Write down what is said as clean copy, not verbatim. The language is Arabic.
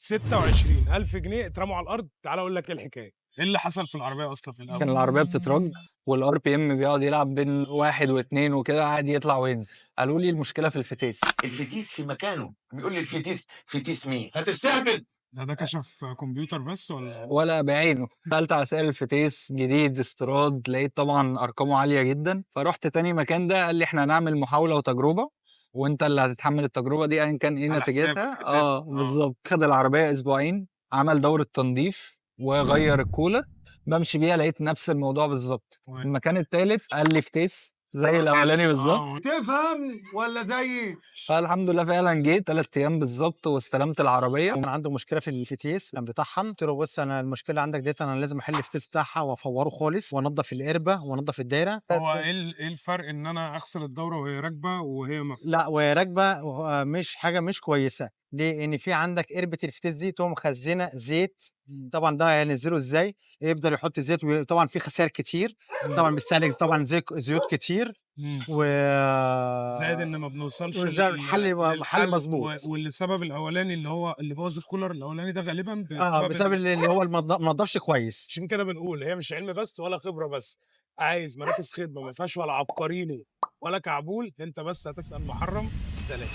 26,000 جنيه اترموا على الارض. تعال اقول لك ايه الحكايه، ايه اللي حصل في العربيه اصلا في الاول؟ كان العربية بتترج والار بي ام بيقعد يلعب بين 1 و2 وكده، قاعد يطلع وينزل. قالوا لي المشكلة في الفتيس. الفتيس في مكانه، بيقول لي الفتيس فتيس مين؟ هتستهبل. ده كشف كمبيوتر بس ولا؟ ولا بعينه. سألت على سعر الفتيس جديد استيراد، لقيت طبعا أرقامه عالية جدا. فرحت تاني مكان ده قال لي احنا هنعمل محاولة وتجربة، وانت اللي هتتحمل التجربة دي ايا كان ايه على نتيجتها. حسابك. بالظبط. خد العربية اسبوعين، عمل دورة تنظيف وغير الكولر. بمشي بيها لقيت نفس الموضوع بالظبط. المكان التالت قال لي فتيس زي الاولاني بالظبط. تفهم ولا زيي؟ فالحمد لله فعلا جه 3 ايام بالظبط واستلمت العربيه. وكان عنده مشكله في الفتيس كان بيطحن. قلت له بص انا المشكله عندك ديت، انا لازم احل الفتيس بتاعها وافوره خالص وانضف القربه وانضف الدايره. هو ايه الفرق ان انا اغسل الدوره وهي راكبه وهي لا وهي راكبه مش حاجه مش كويسه. ليه؟ ان في عندك قربه الفتيس دي تقوم مخزنه زيت. طبعا ده هينزله ازاي؟ يفضل يحط زيت، وطبعا في خسائر كتير. طبعا بيستهلك طبعا زيوت كتير. و زائد ان ما بنوصلش محل مظبوط. والسبب الاولاني اللي بوظ الكولر الاولاني ده غالبا بسبب اللي هو ما نضفش كويس. عشان كده بنقول هي مش علم بس ولا خبره بس. عايز مراكز خدمه ما فيهاش ولا عبقريني ولا كعبول، انت بس هتسال محرم. سلام.